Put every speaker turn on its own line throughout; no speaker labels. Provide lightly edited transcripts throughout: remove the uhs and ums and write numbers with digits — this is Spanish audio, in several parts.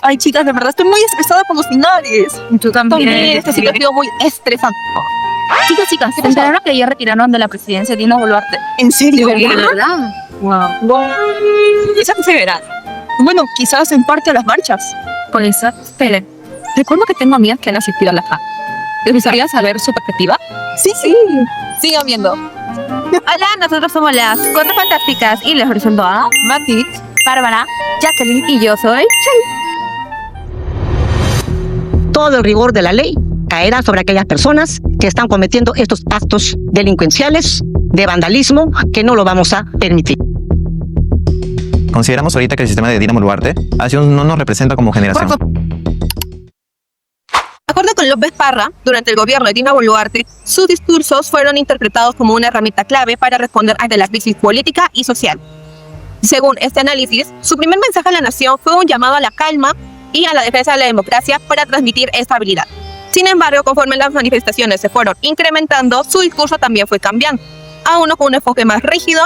Ay, chicas, de verdad estoy muy estresada por los finales.
Tú también.
Este ciclo ha sido muy estresante.
Chicas, ¿se enteraron que ya retiraron de la presidencia Dina Boluarte?
¿En serio?
¿De verdad? Wow.
Quizás se verá. Bueno, quizás en parte a las marchas.
Por eso, esperen. Recuerdo que tengo amigas que han asistido a la FA. ¿Les gustaría saber su perspectiva?
Sí. Sigan viendo.
Hola, nosotros somos las Cuatro Fantásticas y les presento a
Mati,
Bárbara, Jacqueline y yo soy
Todo el rigor de la ley caerá sobre aquellas personas que están cometiendo estos actos delincuenciales de vandalismo que no lo vamos a permitir.
Consideramos ahorita que el sistema de Dina Boluarte no nos representa como generación.
de acuerdo con López Parra, durante el gobierno de Dina Boluarte, sus discursos fueron interpretados como una herramienta clave para responder ante la crisis política y social. Según este análisis, su primer mensaje a la nación fue un llamado a la calma y a la defensa de la democracia para transmitir estabilidad. Sin embargo, conforme las manifestaciones se fueron incrementando, su discurso también fue cambiando, a uno con un enfoque más rígido,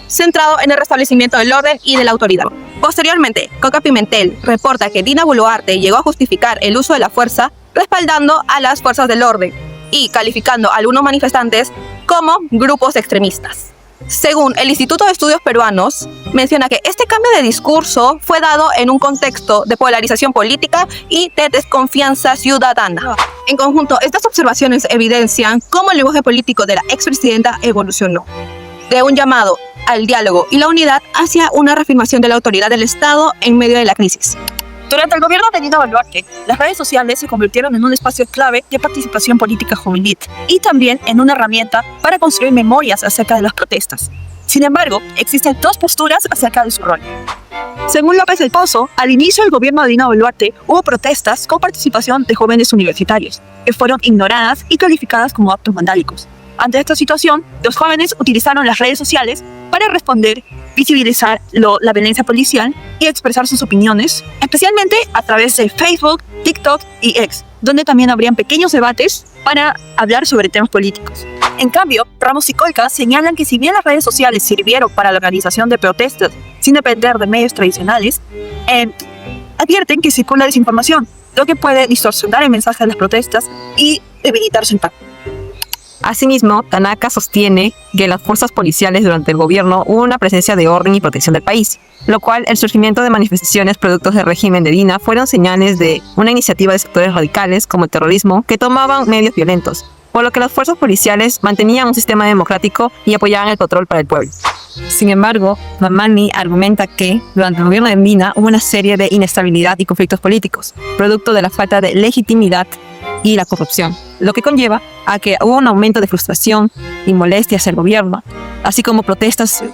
centrado en el restablecimiento del orden y de la autoridad. Posteriormente, Coca Pimentel reporta que Dina Boluarte llegó a justificar el uso de la fuerza respaldando a las fuerzas del orden y calificando a algunos manifestantes como grupos extremistas. Según el Instituto de Estudios Peruanos, menciona que este cambio de discurso fue dado en un contexto de polarización política y de desconfianza ciudadana. En conjunto, estas observaciones evidencian cómo el lenguaje político de la expresidenta evolucionó de un llamado al diálogo y la unidad hacia una reafirmación de la autoridad del Estado en medio de la crisis.
Durante el gobierno de Dina Boluarte, las redes sociales se convirtieron en un espacio clave de participación política juvenil y también en una herramienta para construir memorias acerca de las protestas. Sin embargo, existen dos posturas acerca de su rol. Según López del Pozo, al inicio del gobierno de Dina Boluarte hubo protestas con participación de jóvenes universitarios, que fueron ignoradas y calificadas como actos vandálicos. Ante esta situación, los jóvenes utilizaron las redes sociales para responder, visibilizar la violencia policial y expresar sus opiniones, especialmente a través de Facebook, TikTok y X, donde también habrían pequeños debates para hablar sobre temas políticos. En cambio, Ramos y Colca señalan que si bien las redes sociales sirvieron para la organización de protestas sin depender de medios tradicionales, advierten que circula desinformación, lo que puede distorsionar el mensaje de las protestas y debilitar su impacto.
Asimismo, Tanaka sostiene que en las fuerzas policiales durante el gobierno hubo una presencia de orden y protección del país, lo cual el surgimiento de manifestaciones productos del régimen de Dina fueron señales de una iniciativa de sectores radicales como el terrorismo que tomaban medios violentos, por lo que las fuerzas policiales mantenían un sistema democrático y apoyaban el control para el pueblo. Sin embargo, Mamani argumenta que durante el gobierno de Dina hubo una serie de inestabilidad y conflictos políticos, producto de la falta de legitimidad y la corrupción, lo que conlleva a que hubo un aumento de frustración y molestia hacia el gobierno, así como protestas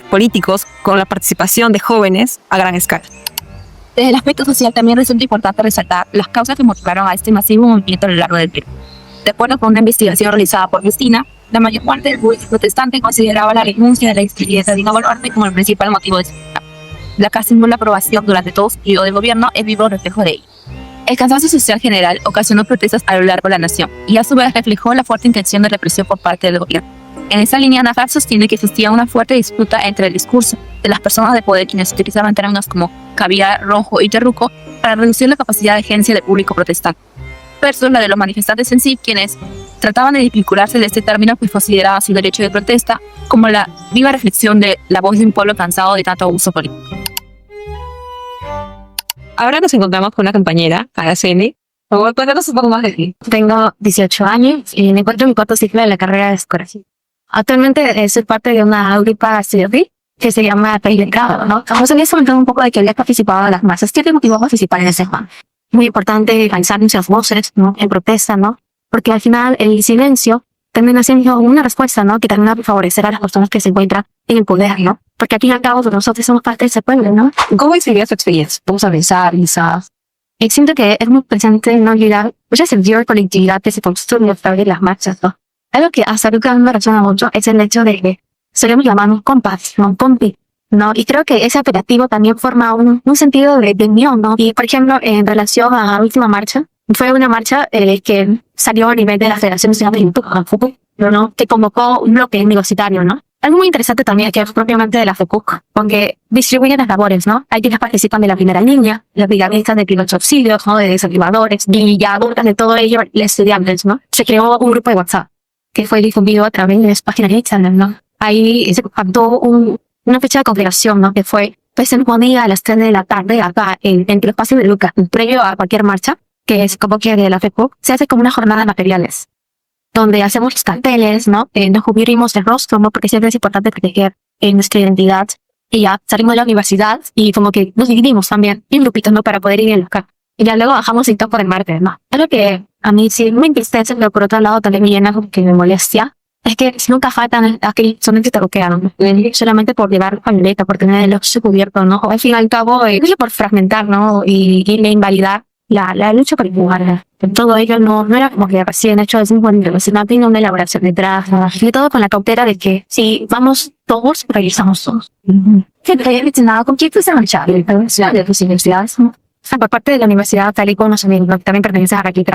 políticos con la participación de jóvenes a gran escala.
Desde el aspecto social también resulta importante resaltar las causas que motivaron a este masivo movimiento a lo largo del Perú. De acuerdo con una investigación realizada por Cristina, la mayor parte del público protestante consideraba la renuncia de la expresidenta Dina Boluarte como el principal motivo de su lucha. La casi nula aprobación durante todo su periodo de gobierno es vivo reflejo de ello. El cansancio social general ocasionó protestas a lo largo de la nación y a su vez reflejó la fuerte intención de represión por parte del gobierno. En esa línea, Najar sostiene que existía una fuerte disputa entre el discurso de las personas de poder quienes utilizaban términos como caviar, rojo y terruco para reducir la capacidad de agencia del público protestante, versus la de los manifestantes en sí, quienes trataban de desvincularse de este término pues consideraban su derecho de protesta como la viva reflexión de la voz de un pueblo cansado de tanto abuso político.
Ahora nos encontramos con una compañera, Araceli. Por favor, cuéntanos un poco más de ti.
Tengo 18 años y me encuentro en mi cuarto ciclo de la carrera de decoración. Actualmente soy parte de una agrupa estudiantil que se llama País del Grado, ¿no? Vamos a comentar un poco de que había participado en las masas. ¿Qué te motivó a participar en ese juego? Muy importante alzar nuestras voces, ¿no? En protesta, ¿no? Porque al final el silencio termina siendo una respuesta, ¿no? Que termina por favorecer a las personas que se encuentran en el poder, ¿no? Porque al fin y al cabo nosotros somos parte de ese pueblo, ¿no?
¿Cómo sería tu experiencia? Vamos a pensar, quizás.
Y siento que es muy presente no olvidar mucha sentido de colectividad que se construye a través de las marchas, ¿no? Algo que hasta ahorita me resuena mucho es el hecho de que solemos llamarnos compas, ¿no? Compi, ¿no? Y creo que ese apelativo también forma un sentido de unión, ¿no? Y, por ejemplo, en relación a la última marcha, fue una marcha que salió a nivel de la Federación Nacional de Fútbol, ¿no? Que convocó un bloque universitario, ¿no? Algo muy interesante también que es propiamente de la FECUC, porque distribuyen las labores, ¿no? Hay quienes participan de la primera línea, las brigadistas de primeros auxilios, ¿no? De desactivadores, y ya adultas de todo ello, los estudiantes, ¿no? Se creó un grupo de WhatsApp que fue difundido a través de las páginas de Instagram, ¿no? Ahí se pactó una fecha de congregación, ¿no? Que fue pues el mismo día a las 3 de la tarde acá en el espacio de Lucas, previo a cualquier marcha, que es como que de la FECUC, se hace como una jornada de materiales, donde hacemos los carteles, ¿no? Nos cubrimos el rostro, ¿no? Porque siempre es importante proteger nuestra identidad. Y ya salimos de la universidad y como que nos dividimos también en grupitos, ¿no? Para poder ir en local. Y ya luego bajamos y todo por el martes, ¿no? Algo que a mí sí me entristece, pero por otro lado también me llena como que me molestia. Es que nunca faltan aquellos que solamente te bloquean, ¿no? Solamente por llevar camioneta, por tener el ojo cubierto, ¿no? O al fin y al cabo, por fragmentar, ¿no? Y invalidar la lucha por igualdad. Todo ello no era como que recién hecho desde un buen sino tiene una elaboración detrás, ¿no? Y todo con la cautela de que si vamos todos, regresamos todos. Que no haya mencionado con quién fuese a marchar de las universidades, ¿no? Por parte de la universidad, tal y como también pertenece a Raquel.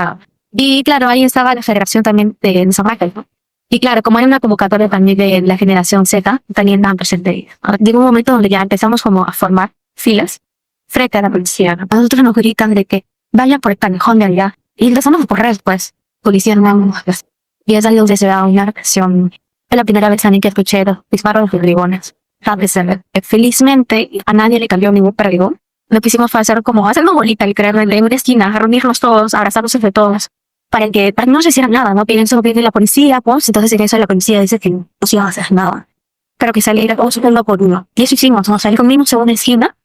Y claro, ahí estaba la federación también de San Rafael, ¿no? Y claro, como era una convocatoria también de la generación Z, también estaban presentes. Llegó un momento donde ya empezamos como a formar filas frente a la policía, ¿no? A nosotros nos gritan de que vayan por el callejón de allá. Y empezamos a correr, pues. Policía no. Y es ahí donde se da una reacción. Es la primera vez que escuché los disparos de bribones. Felizmente, a nadie le cambió ningún perdigón. Lo que hicimos fue hacer una bolita, el creer en una esquina, reunirnos todos, abrazarnos entre todos, para que no se hiciera nada, ¿no? Viene la policía, pues, entonces en eso la policía dice que no se iba a hacer nada. Pero que saliera uno por uno. Y eso hicimos, ¿no? Salimos en una esquina,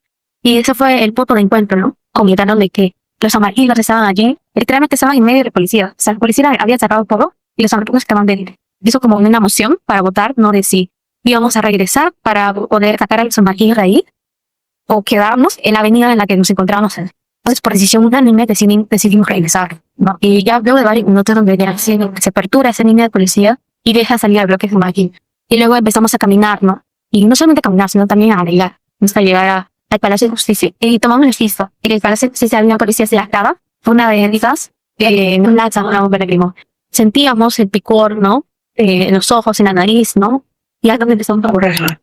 y ese fue el punto de encuentro, ¿no? Comentaron de que los amarillos estaban allí, literalmente estaban en medio de la policía. O sea, la policía había cerrado todo, y los amarillos estaban dentro. Eso como una moción para votar, no de si íbamos a regresar para poder sacar a los amarillos de ahí, o quedarnos en la avenida en la que nos encontrábamos. Entonces, por decisión unánime, decidimos regresar, ¿no? Y ya luego de varios minutos donde ya se apertura esa línea de policía y deja salir al bloque de aquí. Y luego empezamos a caminar, ¿no? Y no solamente caminar, sino también a arreglar, hasta llegar al Palacio de Justicia. Y tomamos el piso. Y en el Palacio de Justicia había una policía selactada, una de esas, nos lanza una bomba de limón. Sentíamos el picor, ¿no? En los ojos, en la nariz, ¿no? Y algo que empezamos a correr.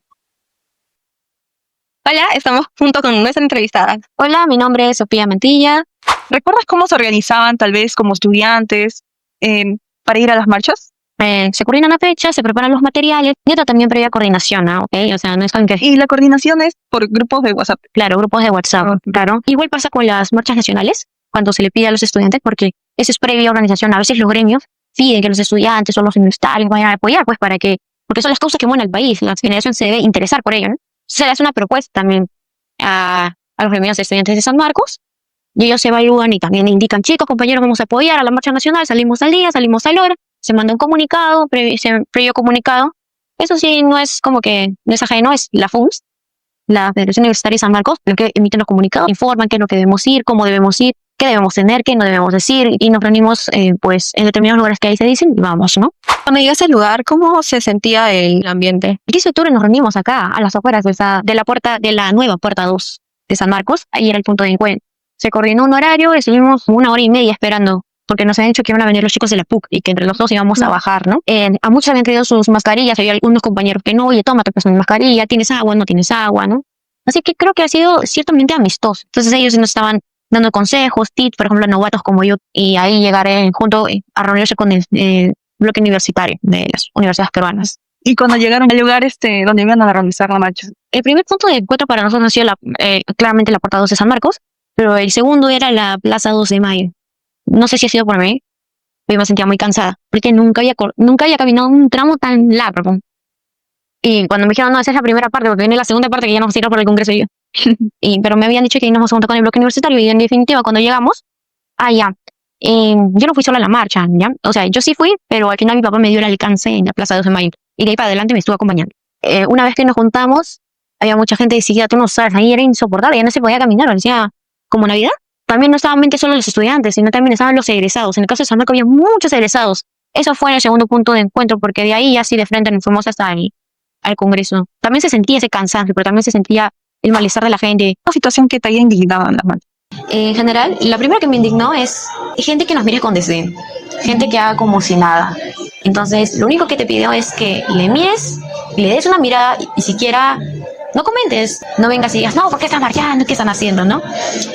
Hola, estamos junto con nuestra entrevistada.
Hola, mi nombre es Sofía Mantilla.
¿Recuerdas cómo se organizaban tal vez como estudiantes para ir a las marchas?
Se coordina una fecha, se preparan los materiales y otra también previa coordinación, ¿no? ¿Okay? O sea, no es con que...
Y la coordinación es por grupos de WhatsApp.
Claro, grupos de WhatsApp, claro. Igual pasa con las marchas nacionales, cuando se le pide a los estudiantes, porque eso es previa organización. A veces los gremios piden que los estudiantes o los universitarios vayan a apoyar, pues porque son las causas que mueven al país. La generación se debe interesar por ello, ¿no? Se le hace una propuesta también a los gremios de estudiantes de San Marcos, y ellos se evalúan y también indican, chicos, compañeros, vamos a apoyar a la marcha nacional, salimos al día, salimos a la hora, se manda un comunicado, previo comunicado. Eso sí, no es como que, no es ajeno, es la FUNS, la Federación Universitaria de San Marcos, lo que emiten los comunicados, informan qué es lo que debemos ir, cómo debemos ir, qué debemos tener, qué no debemos decir, y nos reunimos pues en determinados lugares que ahí se dicen y vamos, ¿no?
Cuando llegaste al lugar, ¿cómo se sentía el ambiente?
El 15 de octubre nos reunimos acá, a las afueras de la nueva puerta 2 de San Marcos. Ahí era el punto de encuentro. Se coordinó un horario, estuvimos 1 hora y media esperando, porque nos habían dicho que iban a venir los chicos de la PUC y que entre los dos íbamos a bajar, ¿no? A muchos habían traído sus mascarillas, había algunos compañeros que no, oye, toma tu mascarilla, ¿tienes agua? No tienes agua, ¿no? Así que creo que ha sido ciertamente amistoso. Entonces ellos nos estaban dando consejos, tips, por ejemplo, a novatos como yo, y ahí llegaré junto a reunirse con el bloque universitario de las universidades peruanas.
Y cuando llegaron al lugar donde iban a realizar la marcha.
El primer punto de encuentro para nosotros ha sido claramente la puerta 2 de San Marcos, pero el segundo era la plaza 2 de Mayo. No sé si ha sido por mí, pero me sentía muy cansada, porque nunca había caminado un tramo tan largo. Y cuando me dijeron, no, esa es la primera parte, porque viene la segunda parte que ya nos tiró por el Congreso y yo. Pero me habían dicho que íbamos a juntar con el bloque universitario, y en definitiva, cuando llegamos, yo no fui sola a la marcha, ¿ya? O sea, yo sí fui, pero al final mi papá me dio el alcance en la plaza 2 de Mayo, y de ahí para adelante me estuvo acompañando. Una vez que nos juntamos, había mucha gente que decía, tú no sabes, ahí era insoportable, ya no se podía caminar, parecía como Navidad. También no estaban solo los estudiantes, sino también estaban los egresados. En el caso de San Marcos había muchos egresados. Eso fue el segundo punto de encuentro, porque de ahí así de frente nos fuimos hasta al Congreso. También se sentía ese cansancio, pero también se sentía el malestar de la gente.
Una situación que te haya indignado en la marcha.
En general, la primera que me indignó es gente que nos mire con desdén. gente que haga como si nada. Entonces, lo único que te pido es que le mires, le des una mirada y siquiera no comentes, no vengas y digas, no, ¿por qué están marchando? ¿Qué están haciendo? ¿No?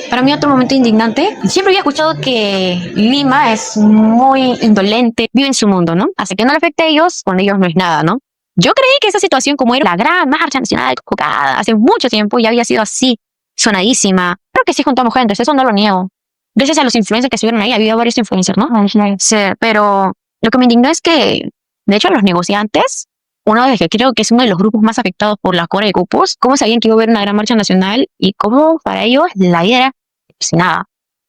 Para mí otro momento indignante, siempre había escuchado que Lima es muy indolente, vive en su mundo, ¿no? Hasta que no le afecte a ellos, con ellos no es nada, ¿no? Yo creí que esa situación, como era la gran marcha nacional convocada hace mucho tiempo, ya había sido así, sonadísima. Creo que sí juntamos gente, eso no lo niego. Gracias a los influencers que estuvieron ahí, había varios influencers, ¿no? Sí, pero lo que me indignó es que, de hecho, los negociantes, uno de que creo que es uno de los grupos más afectados por la cobra de cupos, cómo sabían que iba a haber una gran marcha nacional y cómo para ellos la idea era sin nada.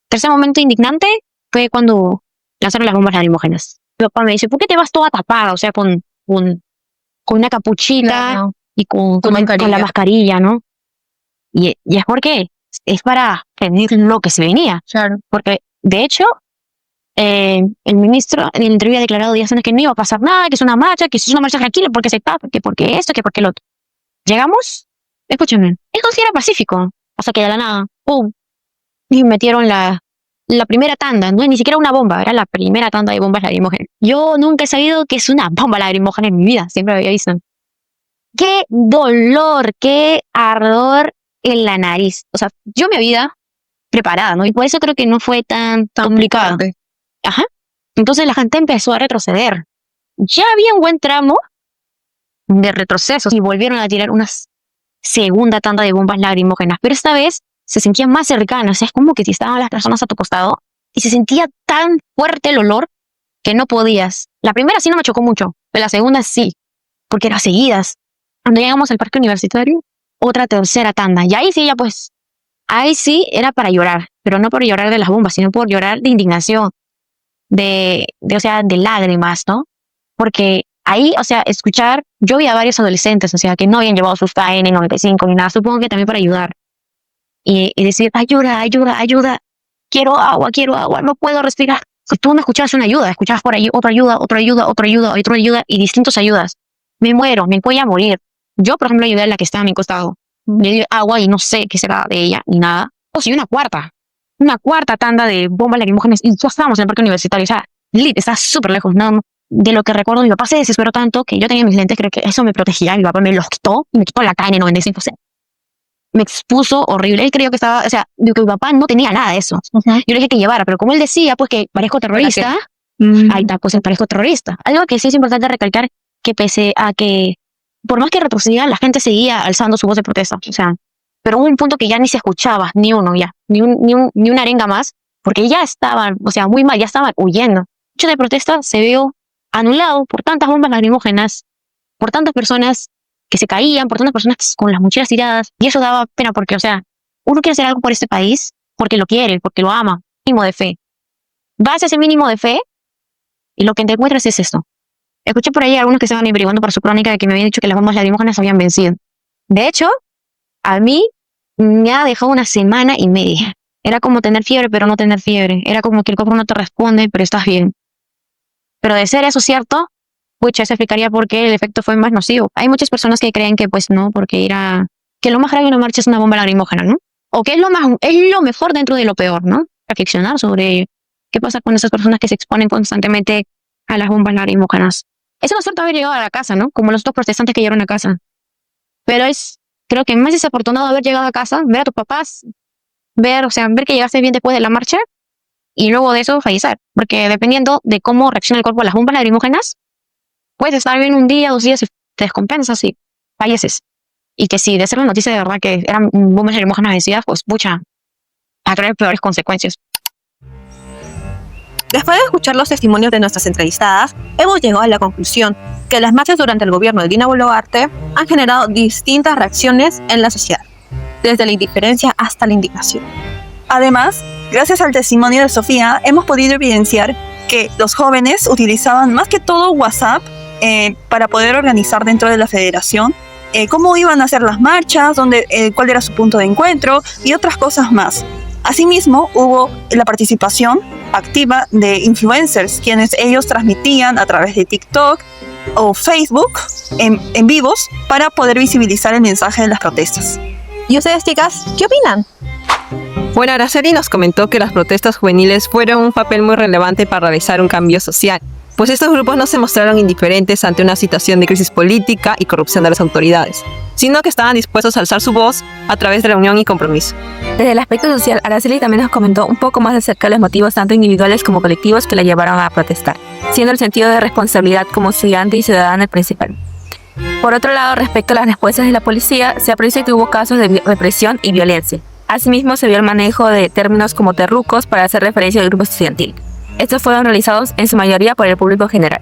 Tercer momento indignante fue cuando lanzaron las bombas lacrimógenas. Mi papá me dice, ¿por qué te vas toda tapada? O sea, con una capuchita
Claro.
y con
mascarilla.
la mascarilla, ¿no? Y es porque es para prevenir lo que se venía.
Claro.
Porque, de hecho, el ministro en el entrevista ha declarado días antes que no iba a pasar nada, que es una marcha, que es una marcha tranquila, porque se tapa, que porque esto, que porque lo otro. Llegamos, escúchenme, esto sí era pacífico, hasta que de la nada, ¡pum! Y metieron la primera tanda, no es ni siquiera una bomba, era la primera tanda de bombas lacrimógenas. Yo nunca he sabido que es una bomba lacrimógena en mi vida, siempre lo había visto. ¡Qué dolor, qué ardor en la nariz! O sea, yo me había preparada, ¿no? Y por eso creo que no fue tan complicado.
fuerte.
Ajá. Entonces la gente empezó a retroceder. Ya había un buen tramo de retrocesos y volvieron a tirar una segunda tanda de bombas lacrimógenas, pero esta vez se sentían más cercanas. Es como que si estaban las personas a tu costado y se sentía tan fuerte el olor que no podías. La primera sí no me chocó mucho, pero la segunda sí, porque eran seguidas. Cuando llegamos al parque universitario, otra tercera tanda. Y ahí sí, ya pues, ahí sí era para llorar, pero no por llorar de las bombas, sino por llorar de indignación, o sea, de lágrimas, ¿no? Porque ahí, o sea, escuchar, yo vi a varios adolescentes, o sea, que no habían llevado sus KN95 ni nada, supongo que también para ayudar. Y decir, ayuda, ayuda, ayuda, quiero agua, no puedo respirar. Si tú no escuchabas una ayuda, escuchabas por ahí otra ayuda, otra ayuda, otra ayuda, otra ayuda y distintas ayudas. Me muero, me voy a morir. Yo, por ejemplo, ayudé a la que estaba a mi costado. Le di agua y no sé qué será de ella, ni nada. O si una cuarta tanda de bombas lacrimógenas y ya estábamos en el parque universitario. O sea, lit, está súper lejos. No, de lo que recuerdo, mi papá se desesperó tanto que yo tenía mis lentes, creo que eso me protegía. Mi papá me los quitó y me quitó la KN95. O sea, me expuso horrible. Él creyó que estaba, o sea, digo que mi papá no tenía nada de eso. Yo le dije que llevara, pero como él decía, pues que parezco terrorista, ahí está, pues parezco terrorista. Algo que sí es importante recalcar, que pese a que, por más que retrocedía, la gente seguía alzando su voz de protesta. O sea, pero hubo un punto que ya ni se escuchaba, ni uno ya, ni una arenga más, porque ya estaban, o sea, muy mal, ya estaban huyendo. El hecho de protesta se vio anulado por tantas bombas lacrimógenas, por tantas personas que se caían, por tantas personas con las mochilas tiradas, y eso daba pena porque, o sea, uno quiere hacer algo por este país porque lo quiere, porque lo ama, mínimo de fe. Vas a ese mínimo de fe y lo que te encuentras es esto. Escuché por ahí algunos que estaban averiguando por su crónica de que me habían dicho que las bombas lacrimógenas habían vencido. De hecho, a mí me ha dejado una semana y media. Era como tener fiebre, pero no tener fiebre. Era como que el cuerpo no te responde, pero estás bien. Pero de ser eso cierto, pucha, eso explicaría por qué el efecto fue más nocivo. Hay muchas personas que creen que, pues, no, porque que lo más grave de una marcha es una bomba lacrimógena, ¿no? O que es lo mejor dentro de lo peor, ¿no? Reflexionar sobre qué pasa con esas personas que se exponen constantemente a las bombas lacrimógenas. Es una suerte haber llegado a la casa, ¿no? Como los dos protestantes que llegaron a casa. Pero creo que más desafortunado haber llegado a casa, ver a tus papás, ver que llegaste bien después de la marcha y luego de eso fallecer. Porque dependiendo de cómo reacciona el cuerpo a las bombas lacrimógenas, puedes estar bien un día, 2 días y te descompensas y falleces. Y que si de ser la noticia de verdad que eran bombas lacrimógenas vencidas, pues pucha, a traer peores consecuencias.
Después de escuchar los testimonios de nuestras entrevistadas, hemos llegado a la conclusión que las marchas durante el gobierno de Dina Boluarte han generado distintas reacciones en la sociedad, desde la indiferencia hasta la indignación.
Además, gracias al testimonio de Sofía, hemos podido evidenciar que los jóvenes utilizaban más que todo WhatsApp para poder organizar dentro de la federación cómo iban a hacer las marchas, cuál era su punto de encuentro y otras cosas más. Asimismo, hubo la participación activa de influencers, quienes ellos transmitían a través de TikTok o Facebook en vivos para poder visibilizar el mensaje de las protestas.
¿Y ustedes, chicas, qué opinan?
Bueno, Araceli nos comentó que las protestas juveniles fueron un papel muy relevante para realizar un cambio social, pues estos grupos no se mostraron indiferentes ante una situación de crisis política y corrupción de las autoridades, sino que estaban dispuestos a alzar su voz a través de la unión y compromiso.
Desde el aspecto social, Araceli también nos comentó un poco más acerca de los motivos tanto individuales como colectivos que la llevaron a protestar, siendo el sentido de responsabilidad como estudiante y ciudadana el principal. Por otro lado, respecto a las respuestas de la policía, se aprecia que hubo casos de represión y violencia. Asimismo, se vio el manejo de términos como terrucos para hacer referencia al grupo estudiantil. Estos fueron realizados en su mayoría por el público general.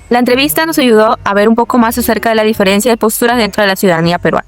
La entrevista nos ayudó a ver un poco más acerca de la diferencia de posturas dentro de la ciudadanía peruana.